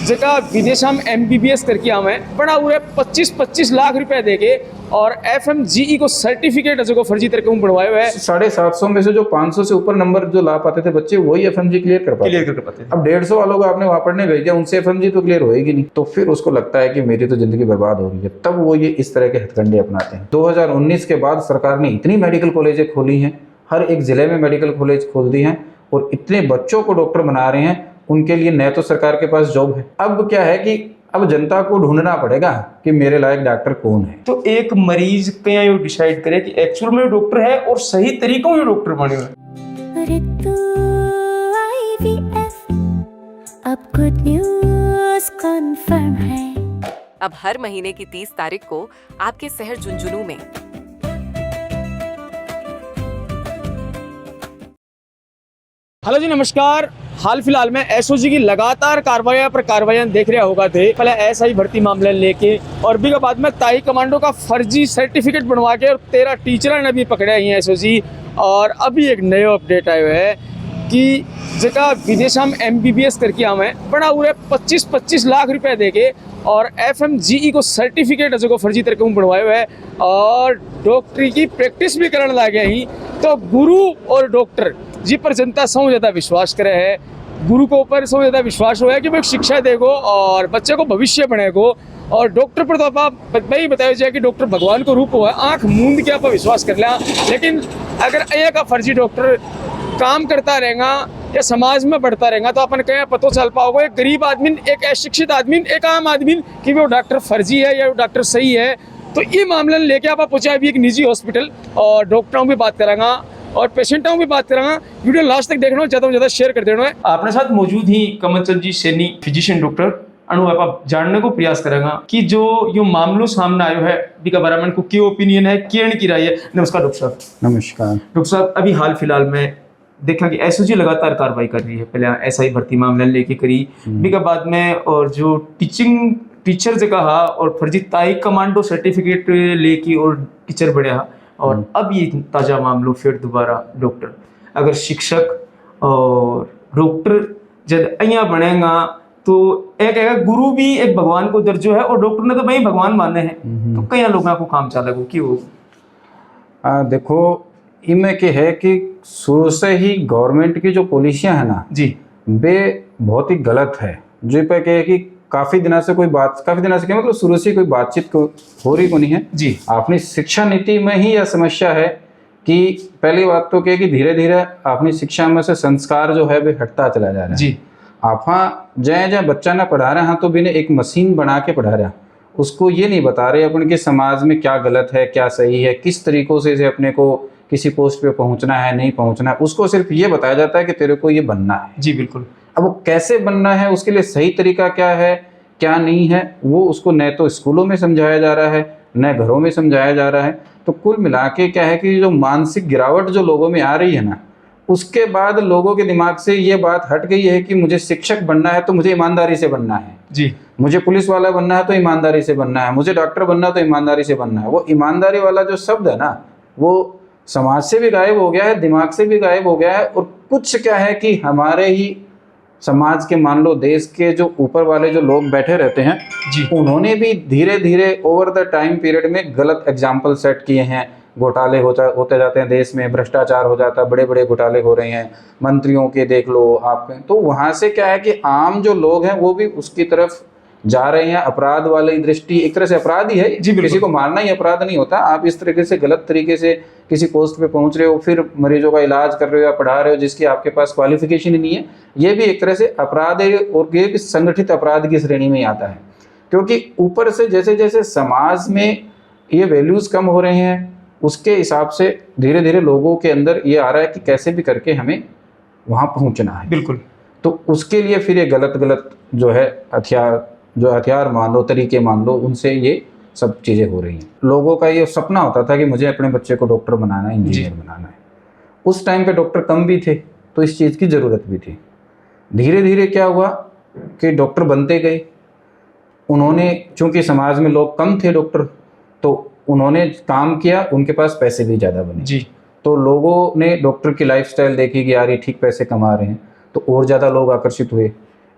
जगह विदेशा में MBBS करके आवे बड़ा उरे 25-25 लाख रुपए देके और FMGE को सर्टिफिकेट जो फर्जी तरीके में बढ़वाए हुए 750 में से जो 500 से ऊपर नंबर जो ला पाते थे बच्चे वही FMG क्लियर कर पाते थे। अब 150 वालों को आपने वहां पढ़ने भेज दिया, उनसे FMG तो क्लियर होएगी नहीं, तो फिर उसको लगता है कि मेरी तो जिंदगी बर्बाद हो रही है, तब वो ये इस तरह के हथकंडे अपनाते हैं। 2019 के बाद सरकार ने इतनी मेडिकल कॉलेजें खोली हैं, हर एक जिले में मेडिकल कॉलेज खोल दी हैं और इतने बच्चों को डॉक्टर बना रहे हैं, उनके लिए न तो सरकार के पास जॉब है। अब क्या है कि अब जनता को ढूंढना पड़ेगा कि मेरे लायक डॉक्टर कौन है। तो एक मरीज क्या ये डिसाइड करे कि एक्चुअल में डॉक्टर है और सही तरीकों में डॉक्टर बने हुए। अब गुड न्यूज़ कंफर्म है। अब हर महीने की 30 तारीख को आपके शहर झुंझुनू में हेलो जी नमस्कार। हाल फिलहाल में एसओजी की लगातार कार्रवाइयां देख रहे होगा थे। पहले ऐसा ही भर्ती मामला लेके और भी के बाद में ताई कमांडो का फर्जी सर्टिफिकेट बनवा के और 13 टीचर ने भी पकड़े हैं एसओजी। और अभी एक नया अपडेट आया है कि जगह विदेशा में MBBS करके आवे बड़ा उरे 25-25 लाख रुपए देके और FMGE को सर्टिफिकेट जो फर्जी तरीके में बनवाए हुए और डॉक्टरी की प्रैक्टिस भी करने लगे ही। तो गुरु और डॉक्टर जी पर जनता सौ ज़्यादा विश्वास करे है, गुरु को ऊपर सौ ज़्यादा विश्वास हुआ है कि भाई शिक्षा देगो और बच्चे को भविष्य बनेगो। और डॉक्टर पर तो आप भाई बताया जाए कि डॉक्टर भगवान को रूप हुआ है, आँख मूंद के आप विश्वास कर लिया। लेकिन अगर एक फर्जी डॉक्टर काम करता रहेगा या समाज में बढ़ता रहेगा तो अपन कहीं पता चल पाओगे एक गरीब आदमी, एक अशिक्षित आदमी, एक आम आदमी कि वो डॉक्टर फर्जी है या वो डॉक्टर सही है। तो ये मामला लेके आप पूछा अभी एक निजी हॉस्पिटल और डॉक्टरों भी बात करेंगे और पेशेंटों भी बात करेंगे। वीडियो लास्ट तक देखना, ज़्यादा से ज़्यादा शेयर कर देना है। आपने साथ मौजूद ही कमल चंद जी सैनी फिजिशियन डॉक्टर अनुभव आप जानने को प्रयास करेंगे कि जो यो मामलो सामने आयो है बीका बारे में को क्या ओपिनियन है, क्या की राय है। नमस्कार डॉक्टर साहब। नमस्कार डॉक्टर साहब। अभी हाल फिलहाल में देखा कि एसओजी लगातार कार्रवाई कर रही है, पहले SI भर्ती मामला लेके करी बीका बाद में और जो टीचर जगह और फर्जी ताई कमांडो सर्टिफिकेट लेके और टीचर बढ़िया और अब ये ताज़ा मामलों फिर दोबारा डॉक्टर। अगर शिक्षक और डॉक्टर जब अँ बनेगा तो एक गुरु भी एक भगवान को दर्जो है और डॉक्टर ने तो भाई भगवान माने हैं, तो कई लोगों को काम चलेगा क्यों? देखो इनमें के है कि शुरू से ही गवर्नमेंट की जो पॉलिसियां है ना जी, वे बहुत ही गलत है। जो पे कहे कि काफी दिनों से क्या मतलब शुरू से कोई बातचीत हो रही को नहीं है जी। अपनी शिक्षा नीति में ही यह समस्या है कि पहली बात तो क्या कि धीरे धीरे अपनी शिक्षा में से संस्कार जो है वे हटता चला जा रहा है जी। आप जय बच्चा ना पढ़ा रहे हैं तो बिना एक मशीन बना के पढ़ा रहे हैं, उसको ये नहीं बता रहे अपन के समाज में क्या गलत है क्या सही है, किस तरीकों से अपने को किसी पोस्ट पे पहुंचना है नहीं पहुंचना है। उसको सिर्फ ये बताया जाता है कि तेरे को ये बनना है। जी बिल्कुल। अब वो कैसे बनना है, उसके लिए सही तरीका क्या है क्या नहीं है, वो उसको न तो स्कूलों में समझाया जा रहा है न घरों में समझाया जा रहा है। तो कुल मिला के क्या है कि जो मानसिक गिरावट जो लोगों में आ रही है ना, उसके बाद लोगों के दिमाग से ये बात हट गई है कि मुझे शिक्षक बनना है तो मुझे ईमानदारी से बनना है जी, मुझे पुलिस वाला बनना है तो ईमानदारी से बनना है, मुझे डॉक्टर बनना है तो ईमानदारी से बनना है। वो ईमानदारी वाला जो शब्द है ना वो समाज से भी गायब हो गया है, दिमाग से भी गायब हो गया है। और कुछ क्या है कि हमारे ही समाज के मान लो देश के जो ऊपर वाले जो लोग बैठे रहते हैं जी, उन्होंने भी धीरे धीरे ओवर द टाइम पीरियड में गलत एग्जाम्पल सेट किए हैं। घोटाले होते जाते हैं देश में, भ्रष्टाचार हो जाता है, बड़े बड़े घोटाले हो रहे हैं मंत्रियों के देख लो आप। तो वहाँ से क्या है कि आम जो लोग हैं वो भी उसकी तरफ जा रहे हैं। अपराध वाली दृष्टि एक तरह से अपराध ही है जी, किसी को मारना ही अपराध नहीं होता। आप इस तरीके से गलत तरीके से किसी पोस्ट पे पहुंच रहे हो, फिर मरीजों का इलाज कर रहे हो या पढ़ा रहे हो जिसकी आपके पास क्वालिफिकेशन ही नहीं है, ये भी एक तरह से अपराध है और ये भी संगठित अपराध की श्रेणी में ही आता है। क्योंकि ऊपर से जैसे जैसे समाज में ये वैल्यूज कम हो रहे हैं उसके हिसाब से धीरे धीरे लोगों के अंदर ये आ रहा है कि कैसे भी करके हमें वहाँ पहुँचना है। बिल्कुल। तो उसके लिए फिर ये गलत जो है हथियार मान लो, तरीके मान लो, उनसे ये सब चीज़ें हो रही हैं। लोगों का ये सपना होता था कि मुझे अपने बच्चे को डॉक्टर बनाना है, इंजीनियर बनाना है। उस टाइम पे डॉक्टर कम भी थे तो इस चीज़ की ज़रूरत भी थी। धीरे धीरे क्या हुआ कि डॉक्टर बनते गए, उन्होंने चूँकि समाज में लोग कम थे डॉक्टर, तो उन्होंने काम किया, उनके पास पैसे भी ज़्यादा बने जी। तो लोगों ने डॉक्टर की लाइफस्टाइल देखी कि यार ये ठीक पैसे कमा रहे हैं, तो और ज़्यादा लोग आकर्षित हुए।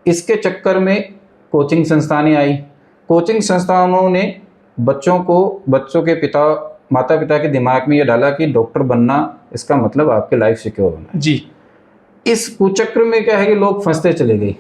इसके चक्कर में कोचिंग संस्थानें आई। कोचिंग संस्थानों ने बच्चों के माता पिता के दिमाग में ये डाला कि डॉक्टर बनना इसका मतलब आपके लाइफ सिक्योर होना। जी। इस कुचक्र में क्या है कि लोग फंसते चले गए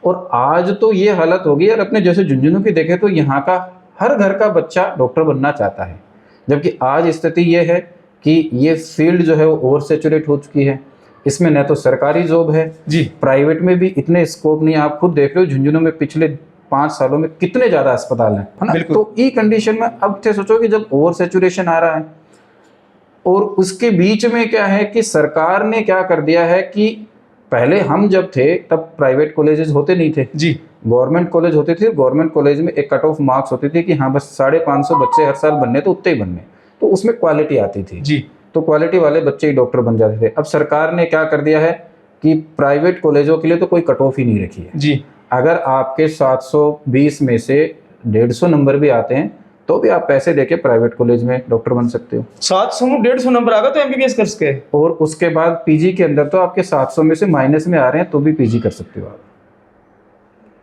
और आज तो ये हालत हो गई। और अपने जैसे झुंझुनू की देखें तो यहाँ का हर घर का बच्चा डॉक्टर बनना चाहता है, जबकि आज स्थिति ये है कि ये फील्ड जो है वो ओवर सैचुरेट हो चुकी है। इसमें न तो सरकारी जॉब है जी, प्राइवेट में भी इतने स्कोप नहीं है। आप खुद देख रहे हो झुंझुनू में पिछले 5 सालों में कितने ज्यादा अस्पताल हैं, है ना। बिल्कुल। तो ई कंडीशन में अब थे सोचो कि जब ओवर सैचुरेशन आ रहा है और उसके बीच में क्या है कि सरकार ने क्या कर दिया है कि पहले हम जब थे तब प्राइवेट कॉलेजेस होते नहीं थे जी, गवर्नमेंट कॉलेज होते थे। गवर्नमेंट कॉलेज में एक कट ऑफ मार्क्स होती थी कि हाँ बस 550 बच्चे हर साल बनने तो उतने ही बनने, तो उसमें क्वालिटी आती थी। जी, तो क्वालिटी वाले बच्चे ही डॉक्टर बन जाते थे। अब सरकार ने क्या कर दिया है कि प्राइवेट कॉलेजों के लिए तो कोई कट ऑफ ही नहीं रखी है। जी, अगर आपके 720 में से 150 नंबर भी आते हैं तो भी आप पैसे देके प्राइवेट कॉलेज में डॉक्टर बन सकते हो। 700 150 नंबर आ गए तो एमबीबीएस कर सके। और उसके बाद पीजी के अंदर तो आपके 700 में से माइनस में आ रहे हैं तो भी पीजी कर सकते हो आप।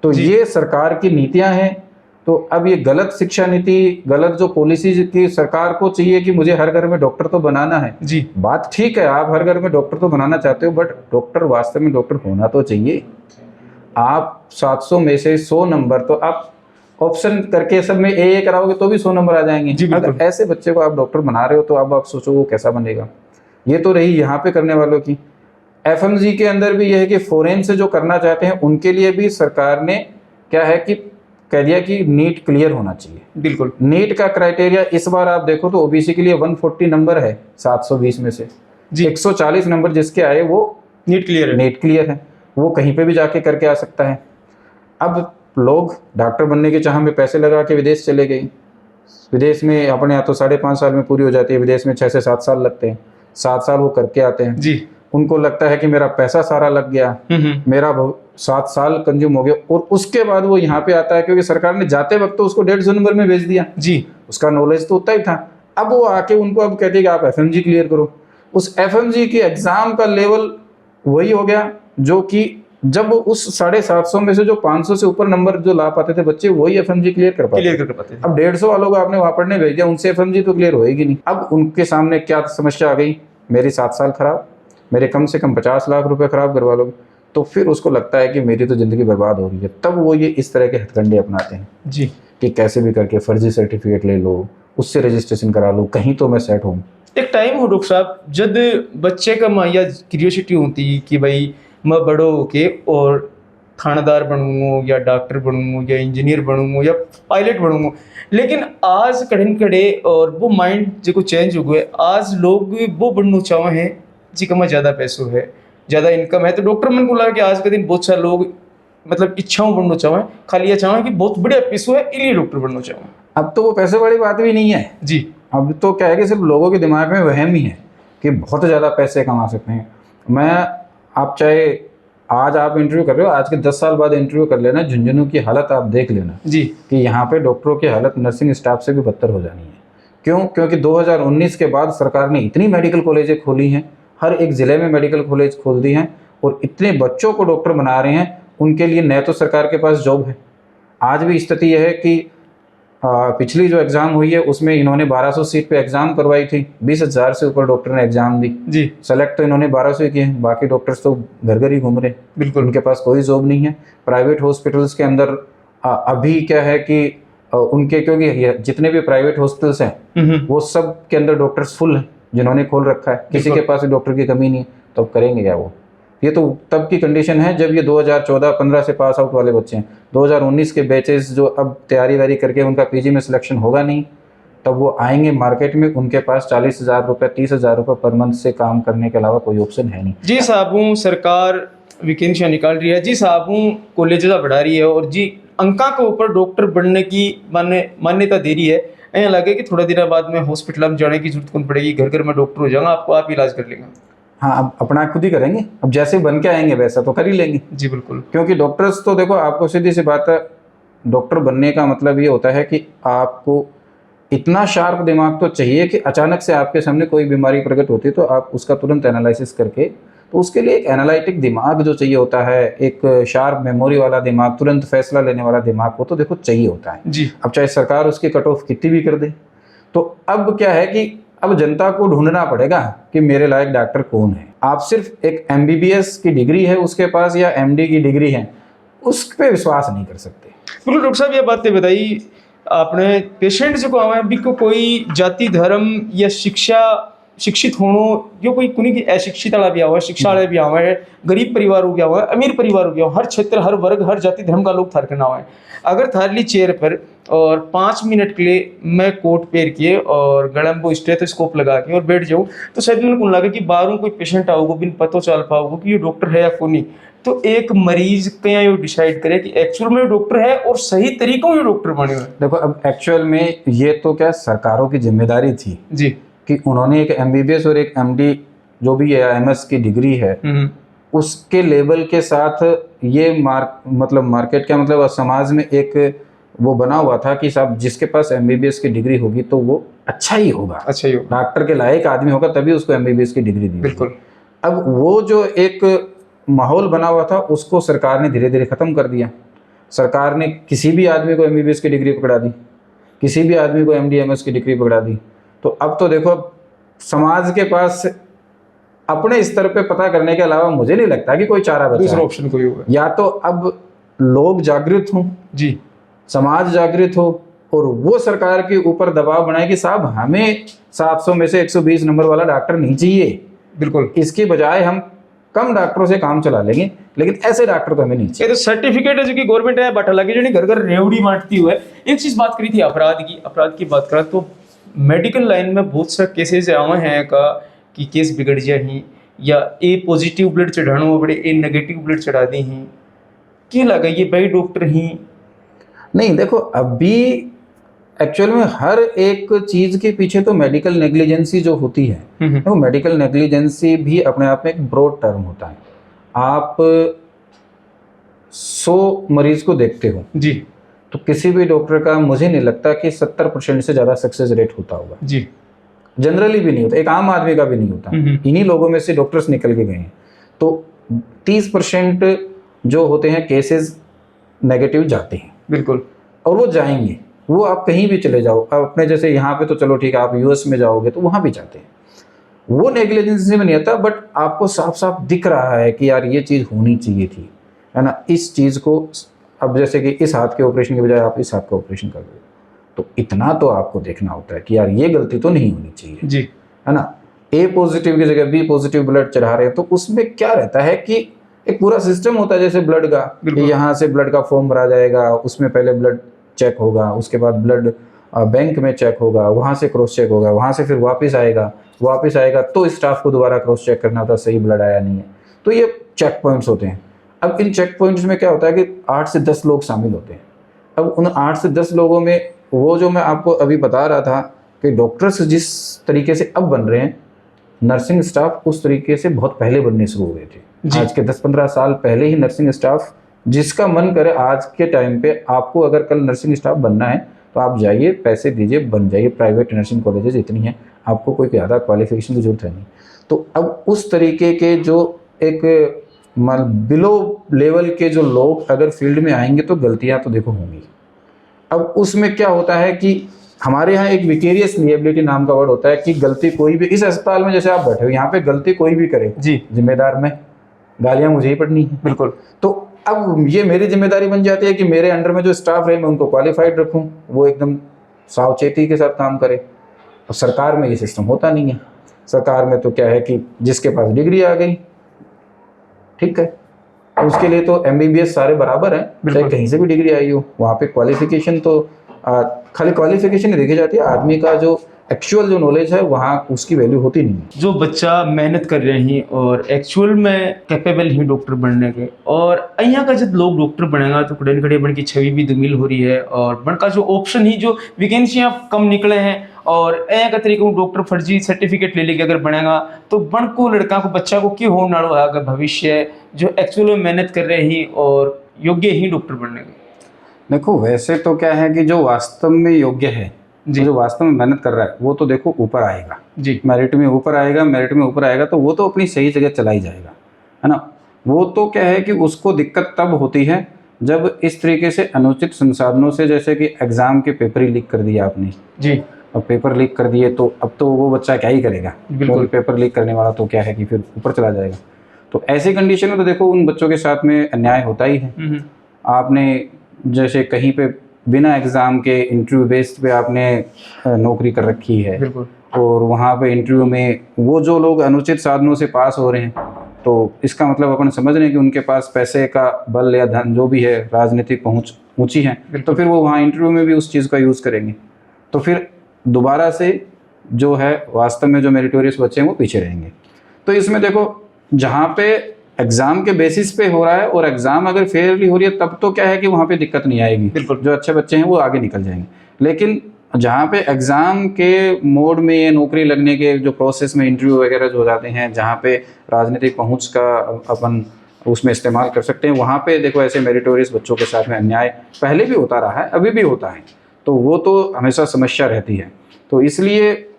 तो जी। ये सरकार की नीतियां हैं। तो अब ये गलत शिक्षा नीति, गलत जो पॉलिसी की सरकार को चाहिए कि मुझे हर घर में डॉक्टर तो बनाना है। जी, बात ठीक है, आप हर घर में डॉक्टर तो बनाना चाहते हो, बट डॉक्टर वास्तव में डॉक्टर होना तो चाहिए। आप 700 में से 100 नंबर तो आप ऑप्शन करके सब में ए कराओगे तो भी 100 नंबर आ जाएंगे। जी, बिल्कुल। अगर ऐसे बच्चे को आप डॉक्टर बना रहे हो तो अब आप सोचो वो कैसा बनेगा। ये तो रही यहाँ पे करने वालों की। एफएमजी के अंदर भी यह है कि फॉरेन से जो करना चाहते हैं उनके लिए भी सरकार ने क्या है कि कह दिया कि नीट क्लियर होना चाहिए। बिल्कुल। नीट का क्राइटेरिया इस बार आप देखो तो ओबीसी के लिए 140 नंबर है 720 में से। जी। 140 नंबर जिसके आए वो नीट क्लियर है। नीट क्लियर है, वो कहीं पे भी जाके करके आ सकता है। अब लोग डॉक्टर बनने के चाह में पैसे लगा के विदेश चले गए। विदेश में अपने यहाँ तो 5.5 साल में पूरी हो जाती है, विदेश में 6 से 7 साल लगते हैं। 7 साल वो करके आते हैं। जी। उनको लगता है कि मेरा पैसा सारा लग गया, मेरा 7 साल कंज्यूम हो गया, और उसके बाद वो यहाँ पे आता है क्योंकि सरकार ने जाते वक्त तो उसको 150 नंबर में भेज दिया। जी। उसका नॉलेज तो उतना ही था। अब वो आके उनको अब कहते हैं कि आप एफएमजी क्लियर करो। उस एफएमजी की एग्जाम का लेवल वही हो गया जो कि जब उस 750 में से जो 500 से ऊपर नंबर जो ला पाते थे बच्चे वही एफएमजी क्लियर कर पाते थे। अब 150 वालों को आपने वहां पढ़ने भेज दिया, उनसे एफएमजी तो क्लियर होएगी नहीं। अब उनके सामने क्या समस्या आ गई, मेरी 7 साल खराब, मेरे कम से कम 50 लाख रुपए खराब करवा लोगे। तो फिर उसको लगता है कि मेरी तो जिंदगी बर्बाद हो रही है। तब वो ये इस तरह के हथकंडे अपनाते हैं जी, कि कैसे भी करके फर्जी सर्टिफिकेट ले लो, उससे रजिस्ट्रेशन करा लो, कहीं तो मैं सेट हूँ। एक टाइम हो डॉक्टर साहब जब बच्चे का माया क्यूरियोसिटी होती कि भाई मैं बड़ो होके और थानेदार बनूंगा या डॉक्टर बनूंगा या इंजीनियर बनूंगा या पायलट बनूंगा, लेकिन आज कड़न कड़े और वो माइंड जो चेंज हो गए। आज लोग वो बनना चाहे हैं जी कमा ज़्यादा पैसों है, ज़्यादा इनकम है, तो डॉक्टर मन को लगा कि आज के दिन बहुत सारे लोग मतलब इच्छाओं बनना चाहें, खाली ये चाहें कि बहुत बढ़िया पैसों है इसलिए डॉक्टर बनना चाहें। अब तो वो पैसे वाली बात भी नहीं है जी। अब तो क्या है कि सिर्फ लोगों के दिमाग में वहम ही है कि बहुत ज़्यादा पैसे कमा सकते हैं। आप चाहे आज आप इंटरव्यू कर रहे हो, आज के 10 साल बाद इंटरव्यू कर लेना, झुंझुनू की हालत आप देख लेना जी कि यहाँ पे डॉक्टरों की हालत नर्सिंग स्टाफ से भी बदतर हो जानी है। क्यों? क्योंकि 2019 के बाद सरकार ने इतनी मेडिकल कॉलेजें खोली हैं, हर एक ज़िले में मेडिकल कॉलेज खोल दी हैं और इतने बच्चों को डॉक्टर बना रहे हैं। उनके लिए न तो सरकार के पास जॉब है। आज भी स्थिति यह है कि पिछली जो एग्ज़ाम हुई है उसमें इन्होंने 1200 सीट पे एग्ज़ाम करवाई थी, 20,000 से ऊपर डॉक्टर ने एग्ज़ाम दी। जी सेलेक्ट तो इन्होंने 1200 किए हैं, बाकी डॉक्टर्स तो घर घर ही घूम रहे। बिल्कुल। उनके पास कोई जॉब नहीं है। प्राइवेट हॉस्पिटल्स के अंदर अभी क्या है कि उनके क्योंकि जितने भी प्राइवेट हॉस्पिटल्स हैं वो सब के अंदर डॉक्टर्स फुल हैं जिन्होंने खोल रखा है, किसी के पास डॉक्टर की कमी नहीं है। तो अब करेंगे क्या वो? ये तो तब की कंडीशन है जब ये 2014-15 से पास आउट वाले बच्चे हैं। 2019 के बैचेस जो अब तैयारी वारी करके उनका पीजी में सिलेक्शन होगा नहीं, तब वो आएंगे मार्केट में, उनके पास 40,000 रुपये 30,000 रुपये पर मंथ से काम करने के अलावा कोई ऑप्शन है नहीं। जी साहबों सरकार वैकेंसियाँ निकाल रही है, जी साहबों कॉलेज बढ़ा रही है और जी अंका के ऊपर डॉक्टर बनने की मान्यता दे रही है। ऐसा लगे कि थोड़ा दिन बाद में हॉस्पिटल में जाने की जरूरत कौन पड़ेगी, घर घर में डॉक्टर हो जाएगा, आपको आप इलाज कर लेंगे। हाँ, अब अपना खुद ही करेंगे। अब जैसे बन के आएंगे वैसा तो कर ही लेंगे। जी बिल्कुल। क्योंकि डॉक्टर्स तो देखो, आपको सीधी सी बात है, डॉक्टर बनने का मतलब ये होता है कि आपको इतना शार्प दिमाग तो चाहिए कि अचानक से आपके सामने कोई बीमारी प्रकट होती है तो आप उसका तुरंत एनालिसिस करके तो उसके लिए एक एनालिटिक दिमाग जो चाहिए होता है, एक शार्प मेमोरी वाला दिमाग, तुरंत फैसला लेने वाला दिमाग, वो तो देखो चाहिए होता है जी। अब चाहे सरकार उसकी कट ऑफ कितनी भी कर दे। तो अब क्या है कि अब जनता को ढूंढना पड़ेगा कि मेरे लायक डॉक्टर कौन है। आप सिर्फ एक MBBS की डिग्री है उसके पास या MD की डिग्री है, उस पर विश्वास नहीं कर सकते। बिल्कुल डॉक्टर साहब, ये बातें बताई आपने। पेशेंट जो आवे अभी को कोई जाति धर्म या शिक्षित होनो, जो कोई कुनी की अशिक्षित वाला भी आवा, शिक्षा वाले भी आवा है, गरीब परिवार हो गया हुआ है, अमीर परिवार हो गया हुआ, हर क्षेत्र, हर वर्ग, हर जाति धर्म का लोग थार करना हुआ है। अगर थारली चेयर पर और 5 मिनट के लिए मैं कोट पहन के और गलम वो स्टेथोस्कोप लगा के और बैठ जाऊँ, तो शायद मैंने को लगा कि बाहरों कोई पेशेंट आओगे बिन पतो चल पाओगे कि ये डॉक्टर है या कौन नहीं। तो एक मरीज क्या ये डिसाइड करे कि एक्चुअल में डॉक्टर है और सही तरीकों में डॉक्टर बने हुए। देखो अब एक्चुअल में ये तो क्या सरकारों की जिम्मेदारी थी जी कि उन्होंने एक MBBS और एक MD जो भी है MS की डिग्री है उसके लेवल के साथ ये मार्केट क्या मतलब समाज में एक वो बना हुआ था कि साहब जिसके पास MBBS की डिग्री होगी तो वो अच्छा ही होगा, अच्छा ही होगा, डॉक्टर के लायक आदमी होगा, तभी उसको MBBS की डिग्री दी। बिल्कुल। अब वो जो एक माहौल बना हुआ था उसको सरकार ने धीरे धीरे खत्म कर दिया। सरकार ने किसी भी आदमी को MBBS की डिग्री पकड़ा दी, किसी भी आदमी को MD MS की डिग्री पकड़ा दी। तो अब तो देखो समाज के पास अपने स्तर पे पता करने के अलावा मुझे नहीं लगता कि कोई चारा बचा दूसरा है। ऑप्शन कोई होगा। या तो अब लोग जागृत हों, जी, समाज जागृत हो और वो सरकार के ऊपर दबाव बनाए कि साहब हमें 700 में से 120 नंबर वाला डॉक्टर नहीं चाहिए, बिल्कुल। इसकी बजाय हम कम डॉक्टरों से काम चला लेंगे, लेकिन ऐसे डॉक्टर तो हमें नहीं चाहिए। ये तो सर्टिफिकेट है जो कि गवर्नमेंट है बट लगे जो घर घर रेवड़ी बांटती हुई है। एक चीज बात करी थी अपराध की बात करा तो मेडिकल लाइन में बहुत सा केसेस आवे हैं का कि केस बिगड़ जाए ही या ए पॉजिटिव ब्लड चढ़ानो बड़े ए नेगेटिव ब्लड चढ़ा दी ही, क्या लगा ये भाई डॉक्टर ही नहीं। देखो अभी एक्चुअल में हर एक चीज के पीछे तो मेडिकल नेग्लिजेंसी जो होती है, देखो मेडिकल नेग्लिजेंसी भी अपने आप में एक ब्रॉड टर्म होता है। आप 100 मरीज को देखते हो जी, तो किसी भी डॉक्टर का मुझे नहीं लगता कि 70% से ज़्यादा सक्सेस रेट होता होगा। जी, जनरली भी नहीं होता, एक आम आदमी का भी नहीं होता। इन्हीं लोगों में से डॉक्टर्स निकल के गए हैं। तो 30% जो होते हैं केसेस नेगेटिव जाते हैं, बिल्कुल। और वो जाएंगे, वो आप कहीं भी चले जाओ, अब अपने जैसे यहाँ पे तो चलो ठीक है, आप US में जाओगे तो वहाँ भी जाते हैं, वो नेग्लिजेंसी में नहीं आता, बट आपको साफ साफ दिख रहा है कि यार ये चीज़ होनी चाहिए थी, है ना। इस चीज़ को अब जैसे कि इस हाथ के ऑपरेशन के बजाय आप इस हाथ का ऑपरेशन कर रहे हो, तो इतना तो आपको देखना होता है कि यार ये गलती तो नहीं होनी चाहिए, जी, है ना। A पॉजिटिव की जगह B पॉजिटिव ब्लड चढ़ा रहे हैं, तो उसमें क्या रहता है कि एक पूरा सिस्टम होता है जैसे ब्लड का, कि यहाँ से ब्लड का फॉर्म भरा जाएगा, उसमें पहले ब्लड चेक होगा, उसके बाद ब्लड बैंक में चेक होगा, वहाँ से क्रॉस चेक होगा, वहाँ से फिर वापस आएगा तो स्टाफ को दोबारा क्रॉस चेक करना होता है सही ब्लड आया नहीं है। तो ये चेक पॉइंट्स होते हैं। अब इन चेक पॉइंट्स में क्या होता है कि 8 से 10 लोग शामिल होते हैं। अब उन 8 से 10 लोगों में वो जो मैं आपको अभी बता रहा था कि डॉक्टर्स जिस तरीके से अब बन रहे हैं, नर्सिंग स्टाफ उस तरीके से बहुत पहले बनने शुरू हुए थे। आज के 10-15 साल पहले ही नर्सिंग स्टाफ, जिसका मन करे आज के टाइम पे आपको अगर कल नर्सिंग स्टाफ बनना है तो आप जाइए, पैसे दीजिए, बन जाइए। प्राइवेट नर्सिंग कॉलेजेस इतनी हैं, आपको कोई ज़्यादा क्वालिफिकेशन की जरूरत है नहीं। तो अब उस तरीके के जो एक बिलो लेवल के जो लोग अगर फील्ड में आएंगे तो गलतियां तो देखो होंगी। अब उसमें क्या होता है कि हमारे यहाँ एक विकेरियस लिएबिलिटी नाम का वर्ड होता है कि गलती कोई भी, इस अस्पताल में जैसे आप बैठे हो यहाँ पे गलती कोई भी करे जी, जिम्मेदार मैं, गालियाँ मुझे ही पड़नी है, बिल्कुल। तो अब ये मेरी जिम्मेदारी बन जाती है कि मेरे अंडर में जो स्टाफ रहे मैं उनको क्वालिफाइड रखूँ, वो एकदम सावचेती के साथ काम करे। और सरकार में ये सिस्टम होता नहीं है। सरकार में तो क्या है कि जिसके पास डिग्री आ गई ठीक है, उसके लिए तो MBBS सारे बराबर हैं, चाहे कहीं से भी डिग्री आई हो। वहाँ पे क्वालिफिकेशन तो खाली क्वालिफिकेशन ही देखी जाती है, आदमी का जो एक्चुअल जो नॉलेज है वहाँ उसकी वैल्यू होती नहीं है। जो बच्चा मेहनत कर रहे हैं और एक्चुअल में कैपेबल ही डॉक्टर बनने के, और यहाँ का जब लोग डॉक्टर बनेगा तो खड़े खड़े बन की छवि भी धूमिल हो रही है, और बन का जो ऑप्शन ही जो वैकेंसियाँ कम निकले हैं, और यहाँ का तरीका डॉक्टर फर्जी सर्टिफिकेट ले लेके अगर बनेगा तो बन को लड़का को बच्चा को क्यों हो नाड़ो है अगर भविष्य जो एक्चुअल में मेहनत कर रहे हैं और योग्य ही डॉक्टर बनने के। देखो वैसे तो क्या है कि जो वास्तव में योग्य है, जो वास्तव में मेहनत कर रहा है, वो तो देखो ऊपर आएगा जी, मेरिट में ऊपर आएगा, मेरिट में ऊपर आएगा तो वो तो अपनी सही जगह चला ही जाएगा। है ना। वो तो क्या है कि उसको दिक्कत तब होती है जब इस तरीके से अनुचित संसाधनों से, जैसे कि एग्ज़ाम के पेपर ही लीक कर दिया आपने, जी और पेपर लीक कर दिए तो अब तो वो बच्चा क्या ही करेगा, क्योंकि पेपर लीक करने वाला तो क्या है कि फिर ऊपर चला जाएगा। तो ऐसी कंडीशन में तो देखो उन बच्चों के साथ में अन्याय होता ही है। आपने जैसे कहीं पे बिना एग्ज़ाम के इंटरव्यू बेस्ड पे आपने नौकरी कर रखी है, बिल्कुल, और वहाँ पे इंटरव्यू में वो जो लोग अनुचित साधनों से पास हो रहे हैं, तो इसका मतलब अपन समझ रहे हैं कि उनके पास पैसे का बल या धन जो भी है, राजनीतिक पहुँच ऊँची है, तो फिर वो वहाँ इंटरव्यू में भी उस चीज़ का यूज़ करेंगे। तो फिर दोबारा से जो है वास्तव में जो मेरिटोरियस बच्चे हैं वो पीछे रहेंगे। तो इसमें देखो जहाँ पे एग्ज़ाम के बेसिस पे हो रहा है और एग्ज़ाम अगर फेयरली हो रही है तब तो क्या है कि वहाँ पे दिक्कत नहीं आएगी, बिल्कुल जो अच्छे बच्चे हैं वो आगे निकल जाएंगे। लेकिन जहाँ पे एग्ज़ाम के मोड में ये नौकरी लगने के जो प्रोसेस में इंटरव्यू वगैरह जो हो जाते हैं, जहाँ पे राजनीतिक पहुँच का अपन उसमें इस्तेमाल कर सकते हैं, वहाँ पे देखो ऐसे मेरिटोरियस बच्चों के साथ में अन्याय पहले भी होता रहा है, अभी भी होता है, तो वो तो हमेशा समस्या रहती है। तो इसलिए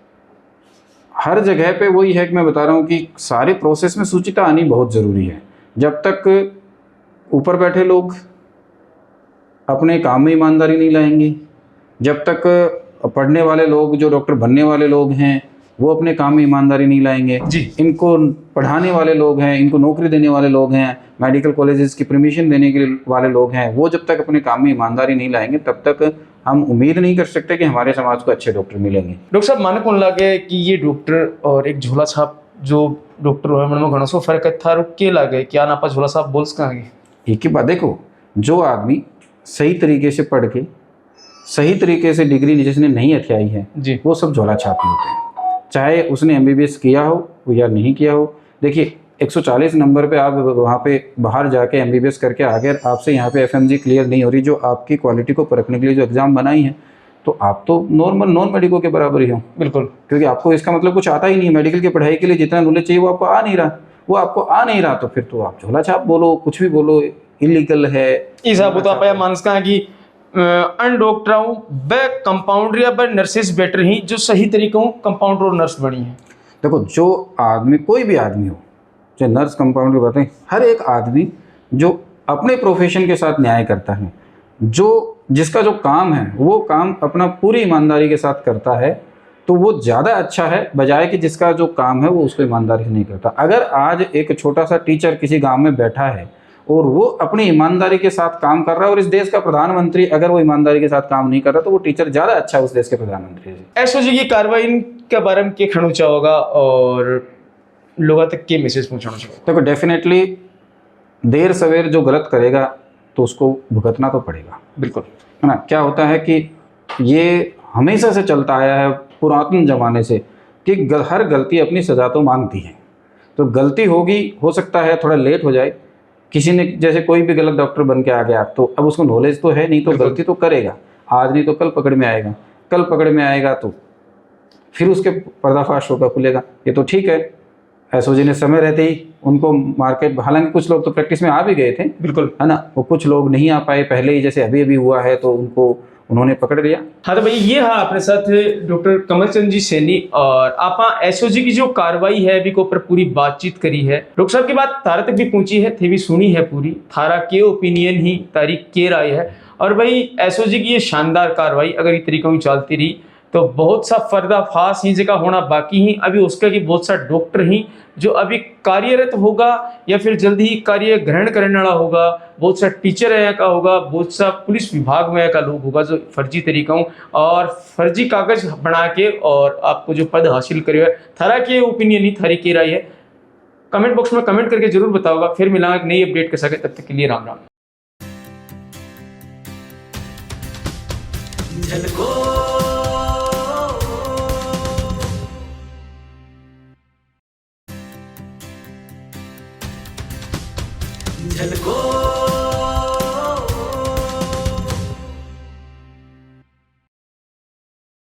हर जगह पे वही है कि मैं बता रहा हूँ कि सारे प्रोसेस में शुचिता आनी बहुत ज़रूरी है। जब तक ऊपर बैठे लोग अपने काम में ईमानदारी नहीं लाएंगे, जब तक पढ़ने वाले लोग जो डॉक्टर बनने वाले लोग हैं वो अपने काम में ईमानदारी नहीं लाएंगे, जी इनको पढ़ाने वाले लोग हैं, इनको नौकरी देने वाले लोग हैं, मेडिकल कॉलेजेस की परमिशन देने के वाले लोग हैं, वो जब तक अपने काम में ईमानदारी नहीं लाएंगे तब तक हम उम्मीद नहीं कर सकते कि हमारे समाज को अच्छे डॉक्टर मिलेंगे। डॉक्टर साहब माने कौन लगे कि ये डॉक्टर और एक झोला छाप जो डॉक्टर हुए मन में घणो सो फर्क था, रुक के लगे क्या ना झोला छाप बोल सकेंगे। एक ही बात देखो, जो आदमी सही तरीके से पढ़ के सही तरीके से डिग्री जिसने नहीं अथियाई है जी वो सब झोला छापी होते हैं, चाहे उसने MBBS किया हो या नहीं किया हो। देखिए 140 नंबर पे आप वहाँ पे बाहर जाके MBBS करके अगर आपसे यहाँ पे FMG क्लियर नहीं हो रही, जो आपकी क्वालिटी को परखने के लिए जो एग्ज़ाम बनाई है, तो आप तो नॉर्मल नॉन मेडिको के बराबर ही हो। बिल्कुल, क्योंकि आपको इसका मतलब कुछ आता ही नहीं है। मेडिकल की पढ़ाई के लिए जितना नॉलेज चाहिए वो आपको आ नहीं रहा, तो फिर तो आप झोला छाप बोलो, कुछ भी बोलो, इलीगल है। इस आप या मानसका कि अन डॉक्टरों व कंपाउंडर या व नर्सेस बेटर ही जो सही तरीकों कंपाउंडर और नर्स बनी है। देखो जो आदमी, कोई भी आदमी हो, चाहे नर्स कंपाउंडर बातें, हर एक आदमी जो अपने प्रोफेशन के साथ न्याय करता है, जो जिसका जो काम है वो काम अपना पूरी ईमानदारी के साथ करता है, तो वो ज़्यादा अच्छा है बजाय कि जिसका जो काम है वो उसको ईमानदारी से नहीं करता। अगर आज एक छोटा सा टीचर किसी गांव में बैठा है और वो अपनी ईमानदारी के साथ काम कर रहा है, और इस देश का प्रधानमंत्री अगर वो ईमानदारी के साथ काम नहीं कर रहा, तो वो टीचर ज़्यादा अच्छा है उस देश के प्रधानमंत्री से। SOG की कार्रवाई के बारे में क्या कहना चाहोगा और लोगों तक के मैसेज पहुंचाना चाहोगा? देखो डेफिनेटली देर सवेर जो गलत करेगा तो उसको भुगतना तो पड़ेगा, बिल्कुल, है ना। क्या होता है कि ये हमेशा से चलता आया है पुरातन ज़माने से कि हर गलती अपनी सज़ा तो मांगती है। तो गलती होगी, हो सकता है थोड़ा लेट हो जाए, किसी ने जैसे कोई भी गलत डॉक्टर बन के आ गया तो अब उसको नॉलेज तो है नहीं, तो गलती तो करेगा, आज नहीं तो कल पकड़ में आएगा, तो फिर उसके पर्दाफाश होगा, खुलेगा। ये तो ठीक है, SOG ने समय रहते ही उनको मार्केट, हालांकि कुछ लोग तो प्रैक्टिस में आ भी गए थे, बिल्कुल, है ना, वो कुछ लोग नहीं आ पाए पहले ही, जैसे अभी हुआ है, तो उन्होंने पकड़ लिया। हाँ तो भाई ये हाँ अपने साथ डॉक्टर कमलचंद जी सैनी, और आप SOG की जो कार्रवाई है अभी को ऊपर पूरी बातचीत करी है। डॉक्टर साहब की बात थारा तक भी पहुंची है, थे भी सुनी है पूरी, थारा के ओपिनियन ही तारीख के राय है। और भाई SOG की ये शानदार कार्रवाई अगर इस तरीकों की चलती रही तो बहुत सा पर्दाफाश ही जगह होना बाकी ही, अभी उसका की बहुत सा डॉक्टर ही जो अभी कार्यरत होगा या फिर जल्द ही कार्य ग्रहण करने वाला होगा, बहुत सा टीचर है का होगा, बहुत सा पुलिस विभाग में का लोग होगा जो फर्जी तरीकों और फर्जी कागज बना के और आपको जो पद हासिल करे। थारा के ओपिनियन ही थारी की राय है, कमेंट बॉक्स में कमेंट करके जरूर बताओगा। फिर मिलांगे एक नई अपडेट के साथ, तब तक के लिए राम राम। झलको